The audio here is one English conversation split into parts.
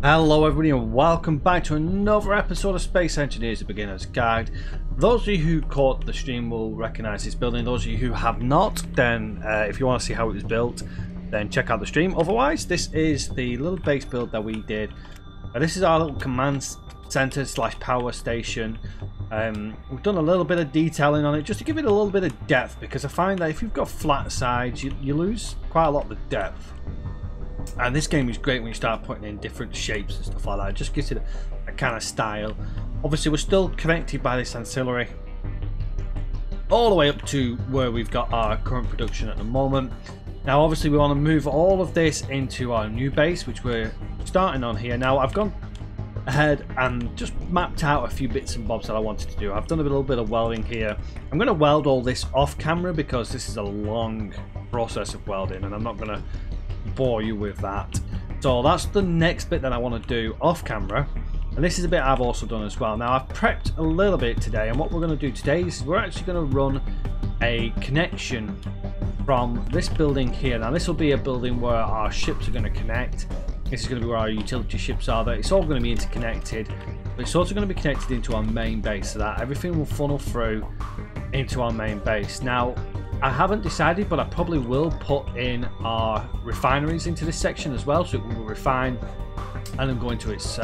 Hello everybody and welcome back to another episode of Space Engineers, the Beginner's Guide. Those of you who caught the stream will recognise this building. Those of you who have not, then if you want to see how it was built, then check out the stream. Otherwise, this is the little base build that we did. This is our little command centre slash power station. We've done a little bit of detailing on it just to give it a little bit of depth, because I find that if you've got flat sides, you lose quite a lot of the depth. And this game is great when you start putting in different shapes and stuff like that. It just gives it a kind of style. Obviously, we're still connected by this ancillary all the way up to where we've got our current production at the moment. Now, obviously, we want to move all of this into our new base, which we're starting on here. Now, I've gone ahead and just mapped out a few bits and bobs that I wanted to do. I've done a little bit of welding here. I'm going to weld all this off camera because this is a long process of welding, and I'm not going to bore you with that. So that's the next bit that I want to do off camera, and this is a bit I've also done as well. Now, I've prepped a little bit today, and what we're going to do today is we're actually going to run a connection from this building here. Now, this will be a building where our ships are going to connect. This is going to be where our utility ships are. That it's all going to be interconnected, but it's also going to be connected into our main base, so that everything will funnel through into our main base. Now, I haven't decided, but I probably will put in our refineries into this section as well, so it will refine and then go into its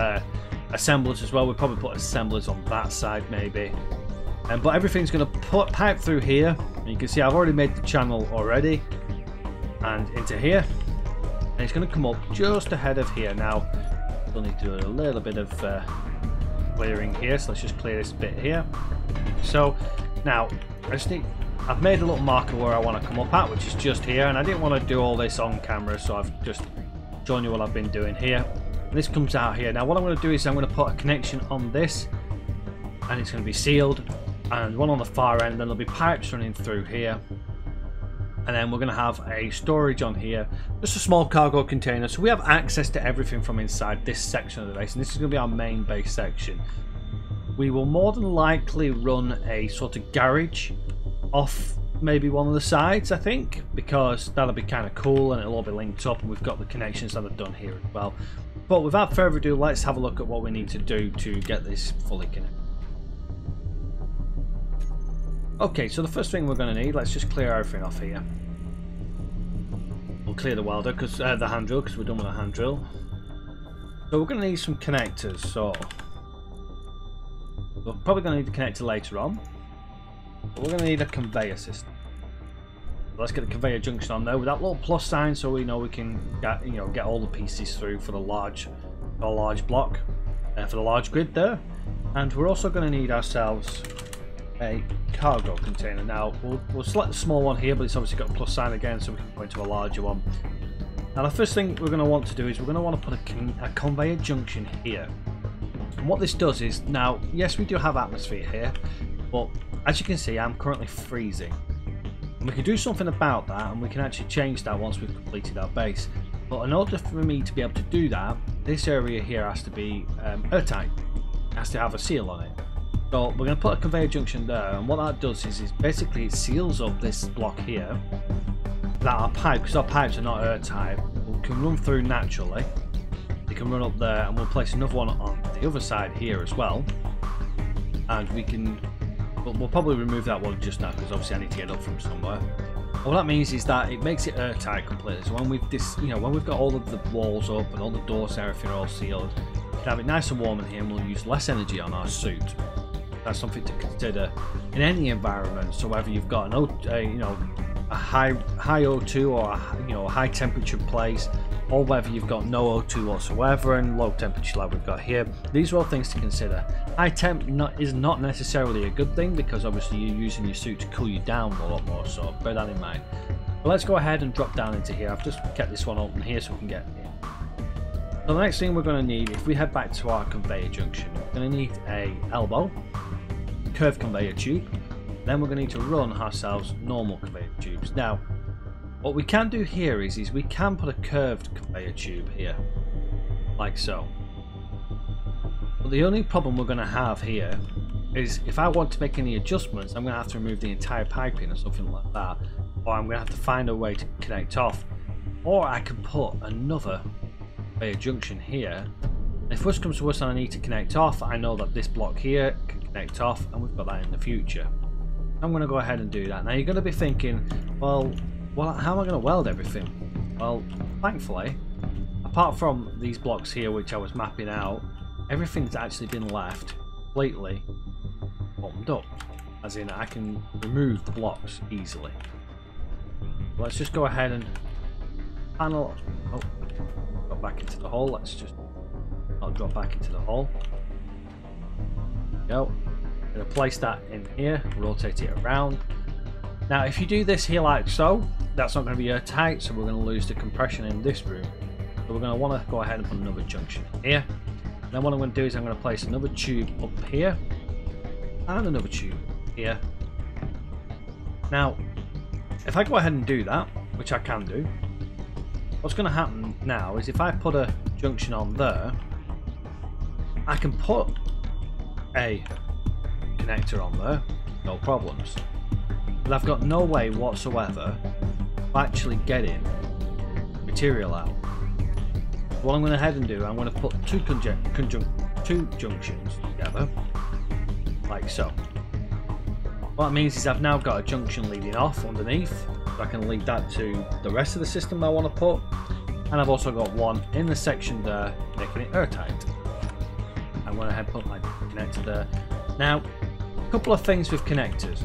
assemblers as well. We'll probably put assemblers on that side maybe. But everything's going to pipe through here, and you can see I've already made the channel already, and into here, and it's going to come up just ahead of here. Now, we'll need to do a little bit of clearing here, so let's just clear this bit here. So now, I've made a little marker where I want to come up at, which is just here, and I didn't want to do all this on camera, so I've just shown you what I've been doing here. And this comes out here. Now, what I'm going to do is I'm going to put a connection on this, and it's going to be sealed, and one on the far end, then there'll be pipes running through here, and then we're going to have a storage on here, just a small cargo container, so we have access to everything from inside this section of the base, and this is going to be our main base section. We will more than likely run a sort of garage off maybe one of the sides, I think, because that'll be kind of cool and it'll all be linked up, and we've got the connections that I've done here as well. But without further ado, let's have a look at what we need to do to get this fully connected. Okay, so the first thing we're going to need, let's just clear everything off here. We'll clear the welder, because the hand drill, because we're done with the hand drill. So we're going to need some connectors, so we're probably going to need the connector later on. But we're going to need a conveyor system. So let's get the conveyor junction on there with that little plus sign, so we know we can get all the pieces through for the large block, for the large grid there. And we're also going to need ourselves a cargo container. Now we'll select the small one here, but it's obviously got a plus sign again, so we can go into a larger one. Now, the first thing we're going to want to do is we're going to want to put a conveyor junction here. And what this does is, now, yes, we do have atmosphere here, but as you can see, I'm currently freezing. And we can do something about that, and we can actually change that once we've completed our base. But in order for me to be able to do that, this area here has to be airtight. It has to have a seal on it. So we're going to put a conveyor junction there, and what that does is basically it seals up this block here, that our pipe, because our pipes are not airtight, can run through naturally. They can run up there, and we'll place another one on the other side here as well. And we'll probably remove that one just now, because obviously I need to get up from somewhere. What that means is that it makes it airtight completely. So when we've got all of the walls up and all the doors and everything all sealed, we can have it nice and warm in here, and we'll use less energy on our suit. That's something to consider in any environment. So whether you've got a high O2 or a high temperature place, or whether you've got no O2 whatsoever and low temperature like we've got here, these are all things to consider. High temp is not necessarily a good thing, because obviously you're using your suit to cool you down a lot more, so bear that in mind. But let's go ahead and drop down into here. I've just kept this one open here so we can get in. So the next thing we're going to need, if we head back to our conveyor junction, we're going to need a elbow, curved conveyor tube, then we're going to need to run ourselves normal conveyor tubes. Now, what we can do here is we can put a curved conveyor tube here, like so. But the only problem we're going to have here is if I want to make any adjustments, I'm going to have to remove the entire piping or something like that, or I'm going to have to find a way to connect off, or I can put another conveyor junction here If worst comes to worst and I need to connect off, I know that this block here can connect off, and we've got that in the future. I'm going to go ahead and do that. Now you're going to be thinking, well, how am I going to weld everything? Well, thankfully, apart from these blocks here which I was mapping out, everything's actually been left completely bottomed up. As in, I can remove the blocks easily. Let's just go ahead and panel. Oh, got back into the hole. Let's just not drop back into the hole. There we go. I'm going to place that in here, rotate it around. Now, if you do this here like so, that's not going to be airtight, so we're going to lose the compression in this room. So we're going to want to go ahead and put another junction here. Then what I'm going to do is I'm going to place another tube up here and another tube here. Now, if I go ahead and do that, which I can do, what's going to happen now is if I put a junction on there, I can put a connector on there, no problems. But I've got no way whatsoever of actually getting material out. What I'm going to head and do, I'm going to put two junctions together, like so. What it means is I've now got a junction leading off underneath, so I can lead that to the rest of the system I want to put, and I've also got one in the section there, making it airtight. I'm going to head and put my connector there. Now, a couple of things with connectors.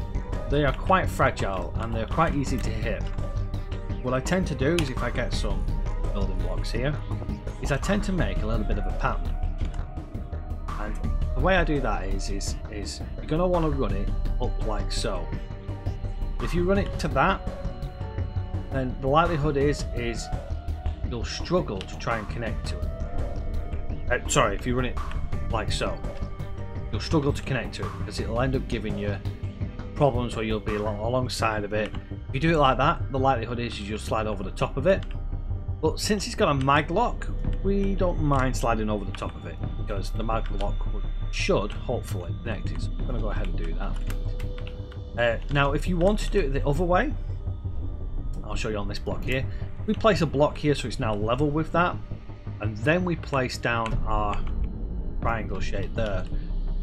They are quite fragile and they're quite easy to hit. What I tend to do is, if I get some building blocks here, is I tend to make a little bit of a pattern. And the way I do that is you're going to want to run it up like so. If you run it to that, then the likelihood is you'll struggle to try and connect to it. Sorry, if you run it like so, you'll struggle to connect to it because it'll end up giving you problems where you'll be alongside of it. If you do it like that, the likelihood is you'll slide over the top of it. But since it's got a mag lock, we don't mind sliding over the top of it because the mag lock should hopefully connect it. So I'm going to go ahead and do that. Now, if you want to do it the other way, I'll show you on this block here. We place a block here so it's now level with that, and then we place down our triangle shape there.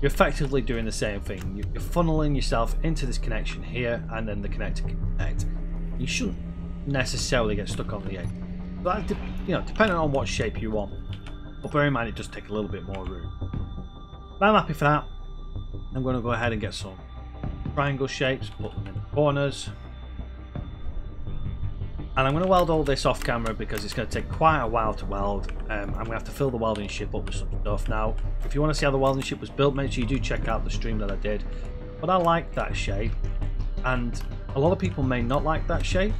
You're effectively doing the same thing. You're funneling yourself into this connection here, and then the connector can connect. You shouldn't necessarily get stuck on the edge. But depending on what shape you want. But bear in mind, it does take a little bit more room. But I'm happy for that. I'm going to go ahead and get some triangle shapes, put them in the corners. And I'm going to weld all this off camera because it's going to take quite a while to weld. I'm going to have to fill the welding ship up with some stuff. Now, if you want to see how the welding ship was built, make sure you do check out the stream that I did. But I like that shape, and a lot of people may not like that shape,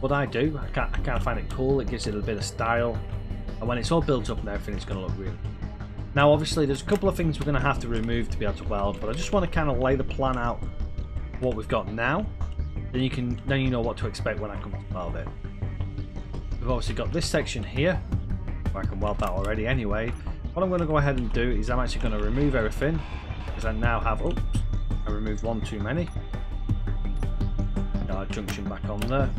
but I do. I kind of find it cool. It gives it a bit of style, and when it's all built up and everything, it's going to look really good. Now, obviously, there's a couple of things we're going to have to remove to be able to weld, but I just want to kind of lay the plan out for what we've got now. Then you know what to expect when I come to weld it. We've obviously got this section here, where I can weld that already anyway. What I'm going to go ahead and do is I'm actually going to remove everything, because I now have, oops, I removed one too many. Got our junction back on there.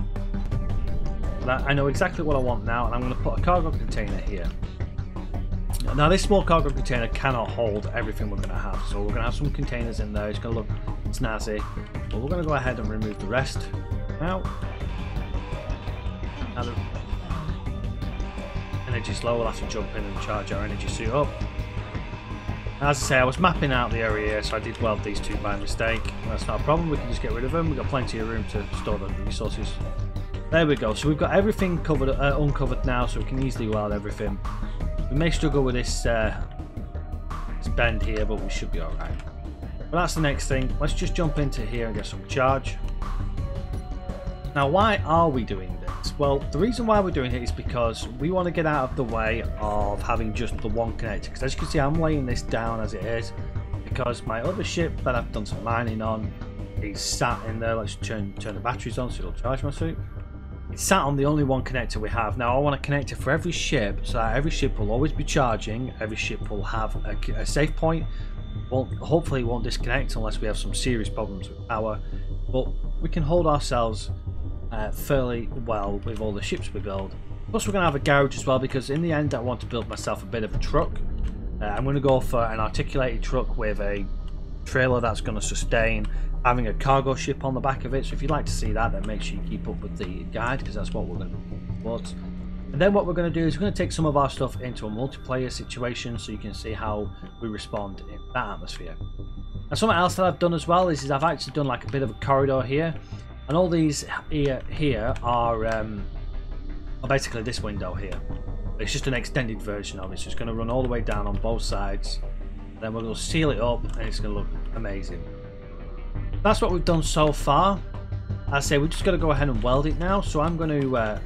I know exactly what I want now, and I'm going to put a cargo container here. Now, this small cargo container cannot hold everything we're going to have, so we're going to have some containers in there. It's going to look snazzy, but we're going to go ahead and remove the rest now. Now the energy's low, we'll have to jump in and charge our energy suit up. As I say, I was mapping out the area here, so I did weld these two by mistake. That's not a problem, we can just get rid of them. We've got plenty of room to store the resources. There we go, so we've got everything covered, uncovered now, so we can easily weld everything. We may struggle with this bend here, but we should be alright. But that's the next thing. Let's just jump into here and get some charge. Now, why are we doing this? Well, the reason why we're doing it is because we want to get out of the way of having just the one connector. Because as you can see, I'm laying this down as it is, because my other ship that I've done some mining on is sat in there. Let's turn the batteries on so it'll charge my suit. It's sat on the only one connector we have. Now I want a connector for every ship, so that every ship will always be charging. Every ship will have a safe point. Well, hopefully it won't disconnect unless we have some serious problems with power. But we can hold ourselves fairly well with all the ships we build. Plus we're going to have a garage as well, because in the end I want to build myself a bit of a truck. I'm going to go for an articulated truck with a trailer that's going to sustain, having a cargo ship on the back of it. So if you'd like to see that, then make sure you keep up with the guide, because that's what we're going to do towards. And then what we're going to do is we're going to take some of our stuff into a multiplayer situation, so you can see how we respond in that atmosphere. And something else that I've done as well is I've actually done like a bit of a corridor here, and all these here are basically this window here. It's just an extended version of it, so it's going to run all the way down on both sides. Then we're going to seal it up, and it's going to look amazing. That's what we've done so far. I say we're just going to go ahead and weld it now. So I'm going to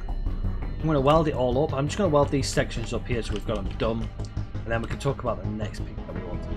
weld it all up. I'm just going to weld these sections up here so we've got them done, and then we can talk about the next piece that we want to do.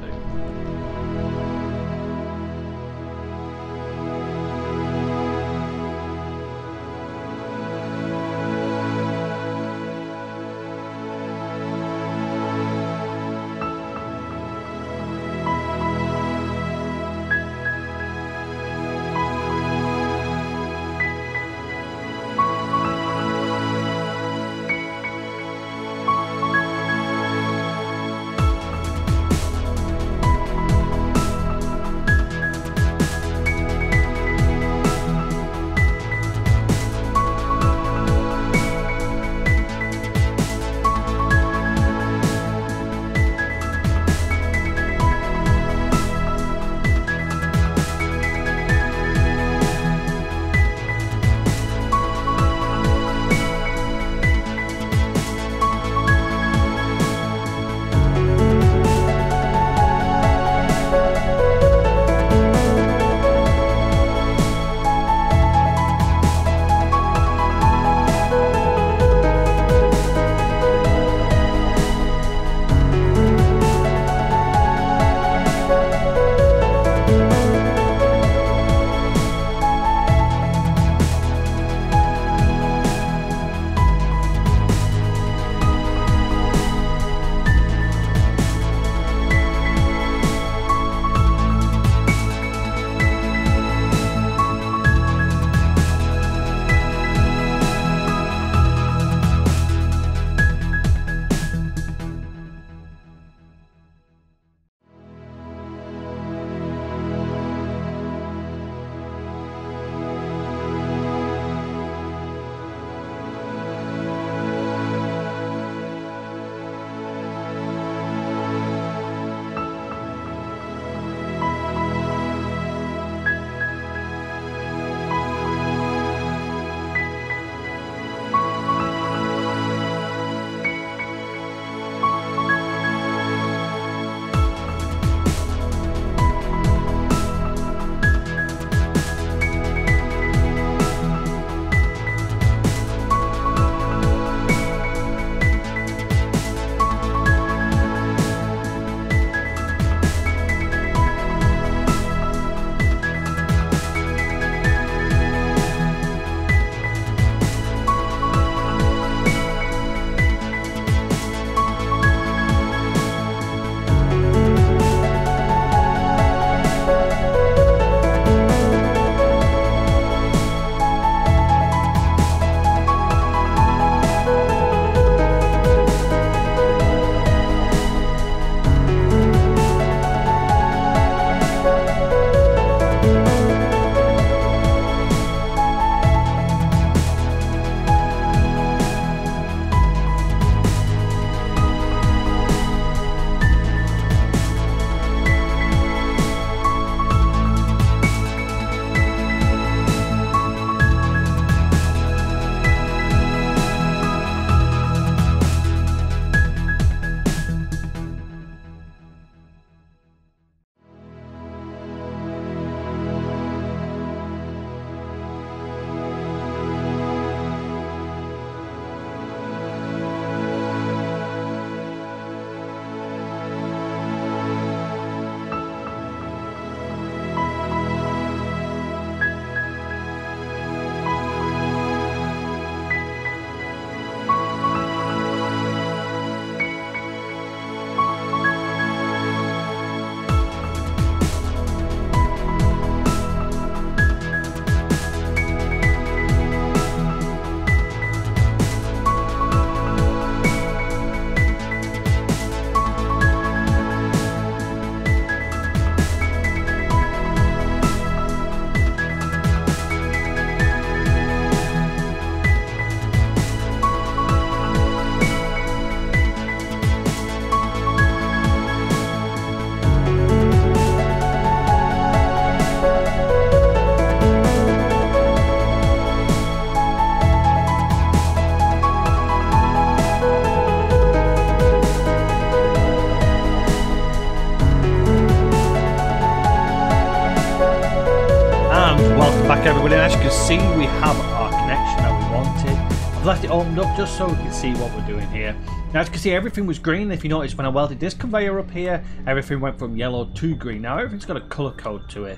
everybody, and as you can see we have our connection that we wanted. I've left it opened up just so we can see what we're doing here. Now as you can see everything was green. If you notice when I welded this conveyor up here, everything went from yellow to green. Now everything's got a colour code to it.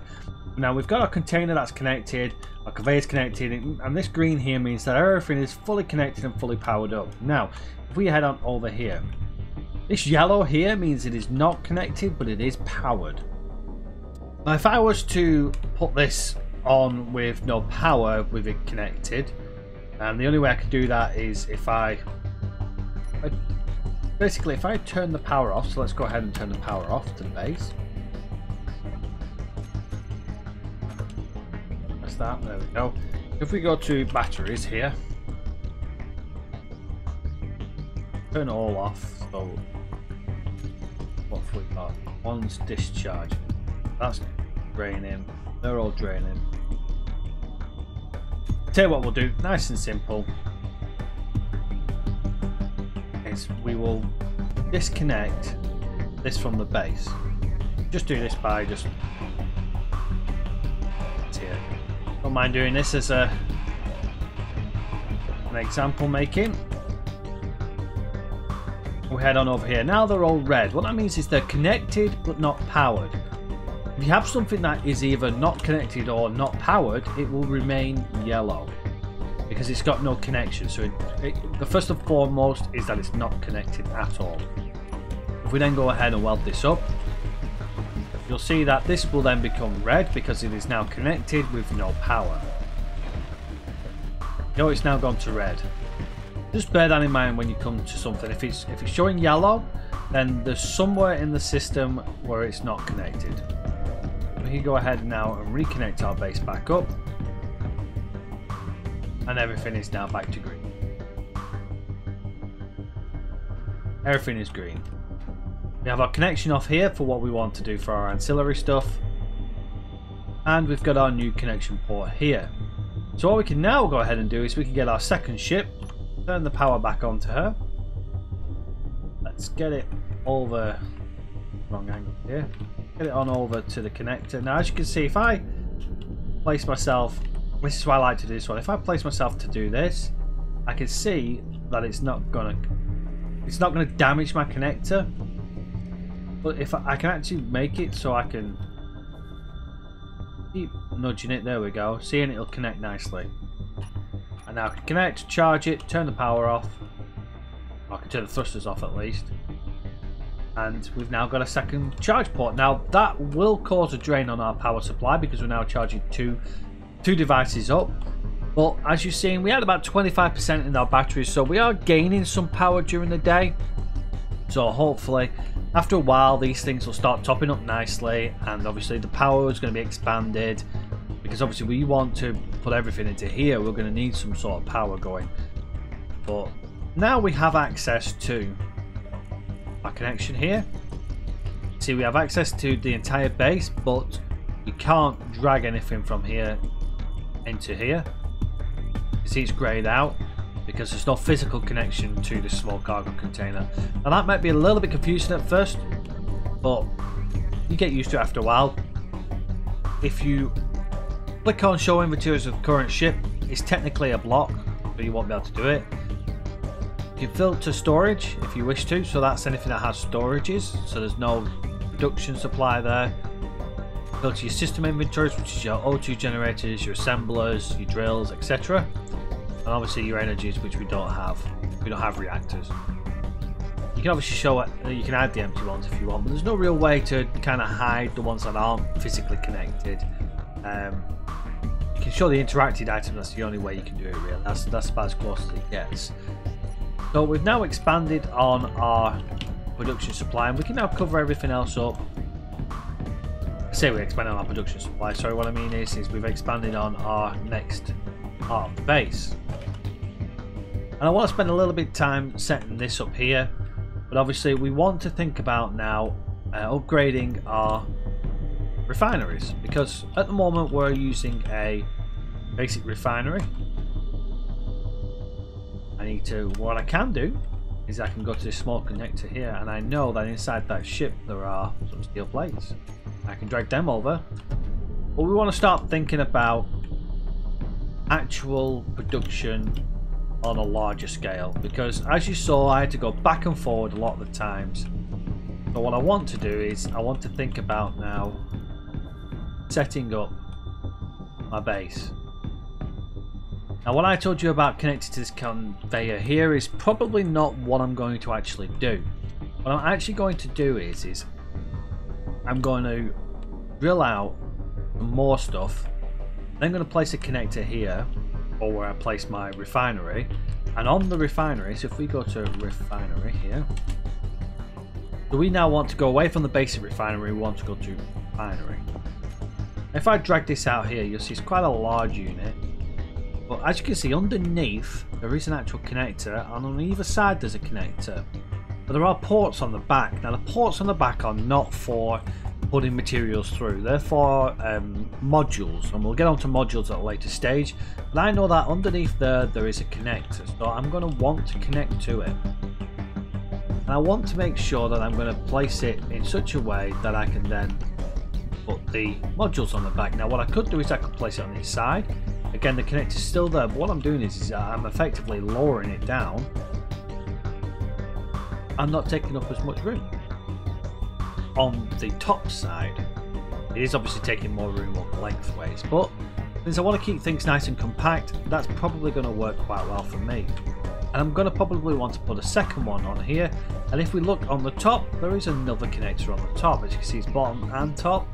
Now we've got our container that's connected, our conveyor's connected, and this green here means that everything is fully connected and fully powered up. Now if we head on over here, this yellow here means it is not connected but it is powered. Now if I was to put this on with no power with it connected, and the only way I could do that is if I turn the power off. So let's go ahead and turn the power off to the base. That's that. There we go. If we go to batteries here, turn it all off. So what have we got? One's discharging. That's draining. They're all draining. Tell you what we'll do, nice and simple, is we will disconnect this from the base. Just do this by just here. Don't mind doing this as an example making. We head on over here. Now they're all red. What that means is they're connected but not powered. If you have something that is either not connected or not powered, it will remain yellow because it's got no connection. So the first and foremost is that it's not connected at all. If we then go ahead and weld this up, you'll see that this will then become red because it is now connected with no power. You know, it's now gone to red. Just bear that in mind when you come to something. If it's showing yellow, then there's somewhere in the system where it's not connected. We can go ahead now and reconnect our base back up, and everything is now back to green. Everything is green. We have our connection off here for what we want to do for our ancillary stuff, and we've got our new connection port here. So what we can now go ahead and do is we can get our second ship, turn the power back onto her. Let's get it over, wrong angle here. Get it on over to the connector. Now as you can see, if I place myself, this is why I like to do this one, if I place myself to do this, I can see that it's not gonna damage my connector. But if I can actually make it so I can keep nudging it, there we go, seeing it'll connect nicely. And now I can connect, charge it, turn the power off, or I can turn the thrusters off at least. And we've now got a second charge port. Now that will cause a drain on our power supply because we're now charging two devices up. But as you've seen, we had about 25% in our batteries, so we are gaining some power during the day. So hopefully after a while these things will start topping up nicely, and obviously the power is going to be expanded because obviously we want to put everything into here. We're going to need some sort of power going. But now we have access to our connection here. See, we have access to the entire base, but we can't drag anything from here into here. You see it's greyed out because there's no physical connection to this small cargo container. Now that might be a little bit confusing at first, but you get used to it after a while. If you click on show inventories of current ship, it's technically a block, but you won't be able to do it. You can filter storage if you wish to, so that's anything that has storages, so there's no production supply there. Filter your system inventories, which is your O2 generators, your assemblers, your drills, etc. And obviously your energies, which we don't have. We don't have reactors. You can obviously show it, you can add the empty ones if you want, but there's no real way to kind of hide the ones that aren't physically connected. You can show the interacted items, that's the only way you can do it really. That's about as close as it gets. So we've now expanded on our production supply, and we can now cover everything else up. I say we expanded on our production supply, sorry, what I mean is we've expanded on our next part of the base. And I want to spend a little bit of time setting this up here, but obviously we want to think about now upgrading our refineries, because at the moment we're using a basic refinery. What I can do is I can go to this small connector here, and I know that inside that ship there are some steel plates. I can drag them over, but we want to start thinking about actual production on a larger scale, because as you saw, I had to go back and forward a lot of the times. But what I want to do is I want to think about now setting up my base. Now what I told you about connected to this conveyor here is probably not what I'm going to actually do. What I'm actually going to do is I'm going to drill out some more stuff. Then I'm going to place a connector here, or where I place my refinery. And on the refinery, so if we go to refinery here, so we now want to go away from the basic refinery, we want to go to refinery. If I drag this out here, you'll see it's quite a large unit. But as you can see, underneath there is an actual connector, and on either side there's a connector. But there are ports on the back. Now the ports on the back are not for putting materials through, they're for modules, and we'll get onto modules at a later stage. But I know that underneath there is a connector, so I'm going to want to connect to it. And I want to make sure that I'm going to place it in such a way that I can then put the modules on the back. Now what I could do is I could place it on the side. Again, the connector is still there, but what I'm doing is I'm effectively lowering it down and not taking up as much room. On the top side, it is obviously taking more room up lengthways, but since I want to keep things nice and compact, that's probably going to work quite well for me. And I'm going to probably want to put a second one on here, and if we look on the top, there is another connector on the top. As you can see, it's bottom and top.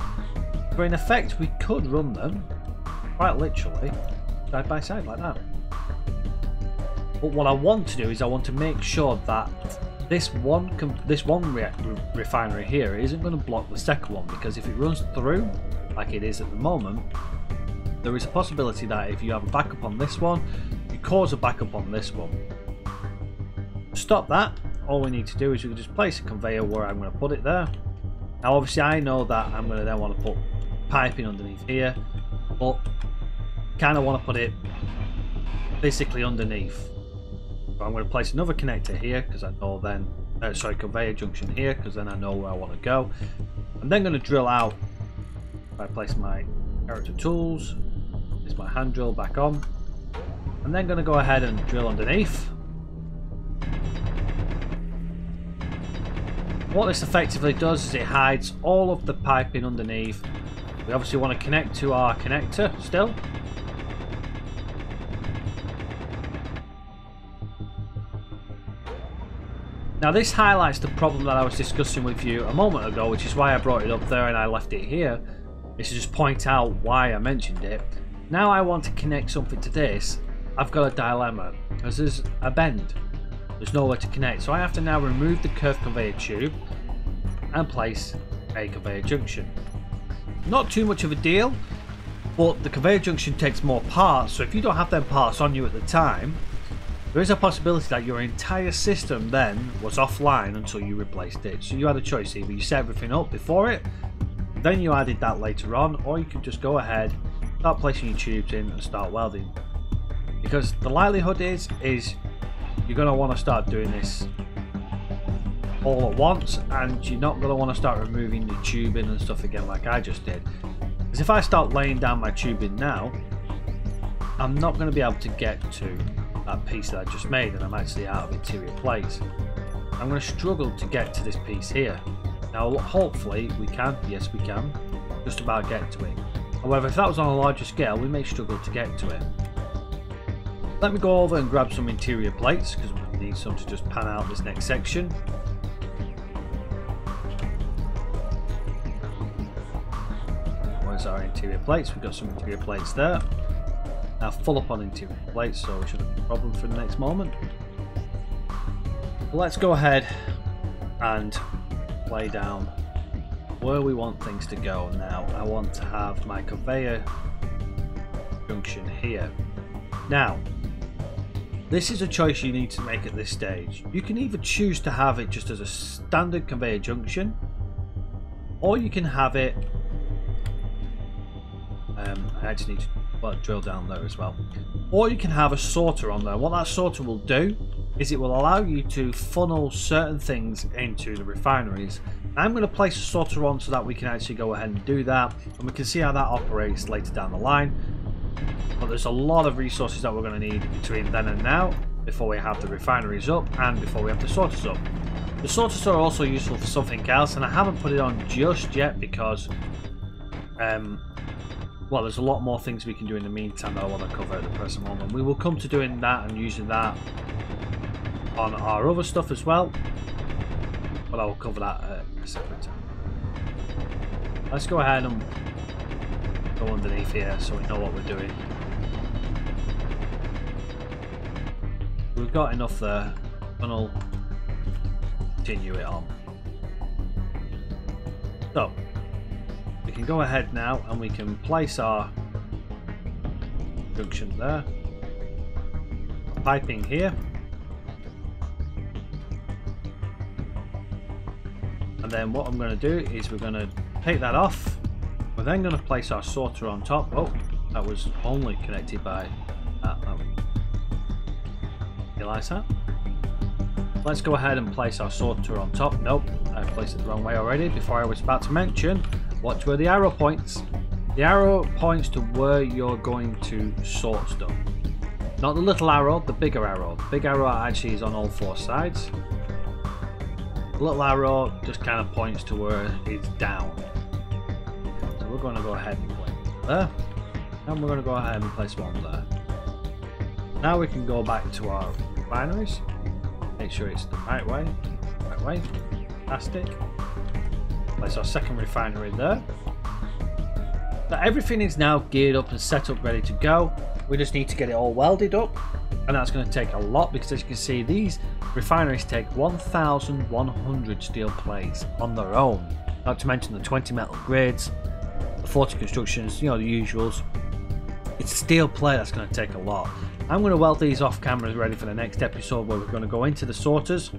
So in effect, we could run them quite literally side by side like that. But what I want to do is I want to make sure that this one refinery here isn't going to block the second one, because if it runs through like it is at the moment, there is a possibility that if you have a backup on this one, you cause a backup on this one. To stop that, all we need to do is we can just place a conveyor where I'm going to put it there. Now obviously I know that I'm going to then want to put piping underneath here, but kind of want to put it basically underneath. So I'm going to place another connector here because I know then, conveyor junction here, because then I know where I want to go. I'm then going to drill out. I place my character tools, place my hand drill back on, and then going to go ahead and drill underneath. What this effectively does is it hides all of the piping underneath. We obviously want to connect to our connector still. Now this highlights the problem that I was discussing with you a moment ago, which is why I brought it up there and I left it here. Is to just point out why I mentioned it. Now I want to connect something to this. I've got a dilemma, because there's a bend. There's nowhere to connect, so I have to now remove the curved conveyor tube and place a conveyor junction. Not too much of a deal, but the conveyor junction takes more parts, so if you don't have them parts on you at the time, there is a possibility that your entire system then was offline until you replaced it. So you had a choice, either you set everything up before it, then you added that later on, or you could just go ahead, start placing your tubes in and start welding. Because the likelihood is you're going to want to start doing this all at once, and you're not going to want to start removing the tubing and stuff again like I just did. Because if I start laying down my tubing now, I'm not going to be able to get to that piece that I just made, and I'm actually out of interior plates. I'm going to struggle to get to this piece here. Now hopefully we can, yes we can, just about get to it. However, if that was on a larger scale, we may struggle to get to it. Let me go over and grab some interior plates, because we need some to just pan out this next section. Where's our interior plates? We've got some interior plates there. Now full up on interior plates, so we shouldn't have a problem for the next moment. Let's go ahead and lay down where we want things to go. Now I want to have my conveyor junction here. Now this is a choice you need to make at this stage. You can either choose to have it just as a standard conveyor junction, or you can have it I actually need to drill down there as well, or you can have a sorter on there. What that sorter will do is it will allow you to funnel certain things into the refineries. I'm going to place a sorter on so that we can actually go ahead and do that, and we can see how that operates later down the line. But there's a lot of resources that we're going to need between then and now, before we have the refineries up and before we have the sorters up. The sorters are also useful for something else, and I haven't put it on just yet because, well, there's a lot more things we can do in the meantime that I want to cover at the present moment. We will come to doing that and using that on our other stuff as well, but I will cover that at a separate time. Let's go ahead and go underneath here so we know what we're doing. We've got enough there. Tunnel. Continue it on. So we can go ahead now and we can place our junction there. Piping here. And then what I'm going to do is we're going to take that off. We're then going to place our sorter on top. Oh, that was only connected by that. Realize that? Let's go ahead and place our sorter on top. Nope, I placed it the wrong way already before I was about to mention. Watch where the arrow points. The arrow points to where you're going to sort stuff. Not the little arrow, the bigger arrow. The big arrow actually is on all four sides. The little arrow just kind of points to where it's down. So we're going to go ahead and place it there. And we're going to go ahead and place one there. Now we can go back to our refineries. Make sure it's the right way. Right way. Fantastic. Place our second refinery there. So everything is now geared up and set up, ready to go. We just need to get it all welded up, and that's going to take a lot because, as you can see, these refineries take 1,100 steel plates on their own. Not to mention the 20 metal grids, the 40 constructions, you know, the usuals. It's steel plate that's going to take a lot. I'm going to weld these off camera ready for the next episode where we're going to go into the sorters.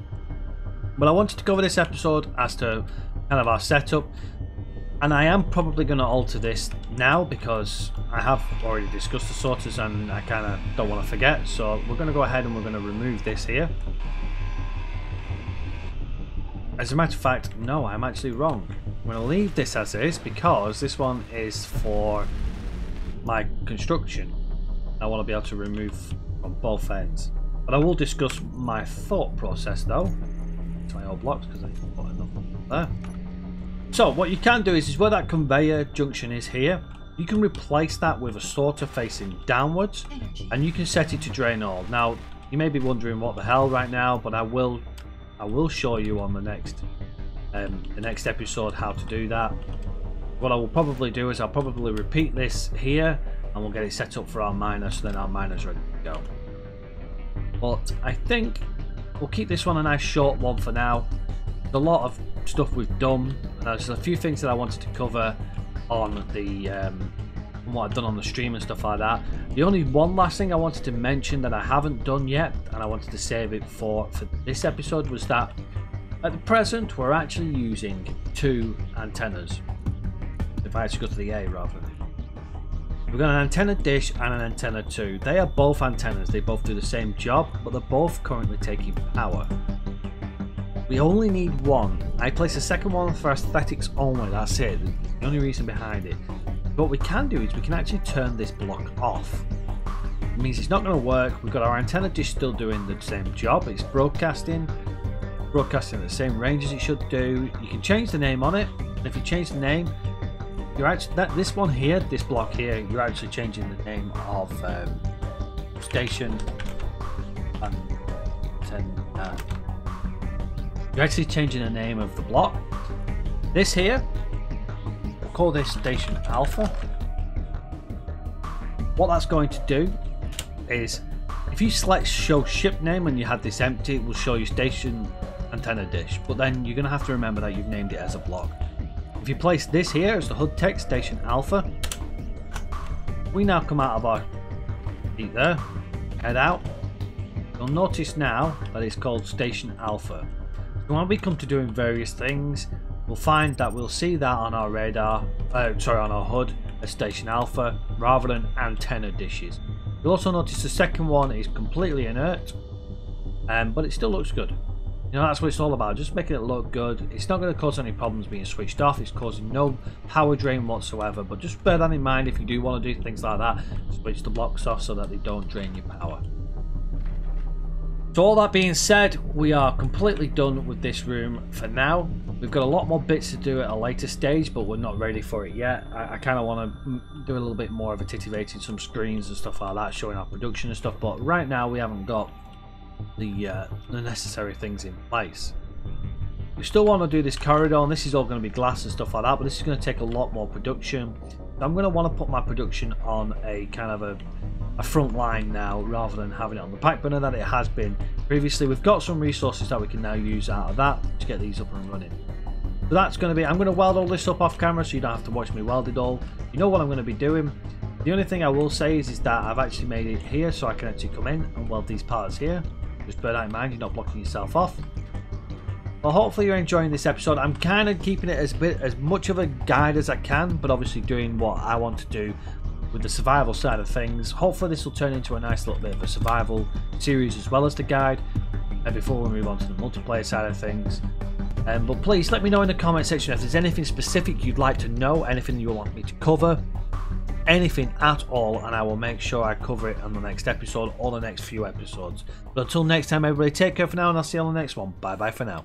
But I wanted to cover this episode as to kind of our setup. And I am probably going to alter this now because I have already discussed the sorters and I kind of don't want to forget. So we're going to go ahead and we're going to remove this here. As a matter of fact, no, I'm actually wrong. I'm going to leave this as is because this one is for my construction. I want to be able to remove from both ends. But I will discuss my thought process though. 20 old blocks because I put enough there. So what you can do is where that conveyor junction is here, you can replace that with a sorter facing downwards and you can set it to drain all. Now you may be wondering what the hell right now, but I will show you on the next episode how to do that. What I will probably do is I'll probably repeat this here and we'll get it set up for our miner, so then our miner's ready to go. But I think we'll keep this one a nice short one for now. There's a lot of stuff we've done. There's a few things that I wanted to cover on the what I've done on the stream and stuff like that. The only one last thing I wanted to mention that I haven't done yet, and I wanted to save it for this episode, was that at the present we're actually using 2 antennas. If I actually go to the A rather than we've got an antenna dish and an antenna 2. They are both antennas, they both do the same job, but they're both currently taking power. We only need one. I place a second one for aesthetics only, that's it. The only reason behind it. What we can do is we can actually turn this block off. It means it's not going to work. We've got our antenna dish still doing the same job. It's broadcasting at the same range as it should do. You can change the name on it, and if you change the name, you're actually this one here, this block here, you're actually changing the name of station and you're actually changing the name of the block. This here, we'll call this station alpha. What that's going to do is if you select show ship name and you had this empty, it will show you station antenna dish, but then you're going to have to remember that you've named it as a block. If you place this here as the HUD text station alpha, we now come out of our seat there, head out. You'll notice now that it's called station alpha. So when we come to doing various things, we'll find that we'll see that on our radar, on our HUD as station alpha rather than antenna dishes. You'll also notice the second one is completely inert, but it still looks good. You know, that's what it's all about, just making it look good. It's not going to cause any problems being switched off, it's causing no power drain whatsoever, but just bear that in mind if you do want to do things like that. Switch the blocks off so that they don't drain your power. So all that being said, we are completely done with this room for now. We've got a lot more bits to do at a later stage, but we're not ready for it yet. I kind of want to do a little bit more of a titivating some screens and stuff like that, showing our production and stuff, but right now we haven't got the necessary things in place. We still want to do this corridor, and this is all going to be glass and stuff like that, but this is going to take a lot more production. I'm going to want to put my production on a kind of a front line now, rather than having it on the back burner that it has been previously. We've got some resources that we can now use out of that to get these up and running. So that's going to be, I'm going to weld all this up off camera so you don't have to watch me weld it all. You know what I'm going to be doing. The only thing I will say is that I've actually made it here so I can actually come in and weld these parts here. Just bear that in mind, you're not blocking yourself off. Well, hopefully you're enjoying this episode. I'm kind of keeping it as much of a guide as I can, but obviously doing what I want to do with the survival side of things. Hopefully this will turn into a nice little bit of a survival series as well as the guide, and before we move on to the multiplayer side of things. But please let me know in the comment section if there's anything specific you'd like to know, anything you want me to cover, anything at all, and I will make sure I cover it on the next episode or the next few episodes. But until next time, everybody, take care for now, and I'll see you on the next one. Bye bye for now.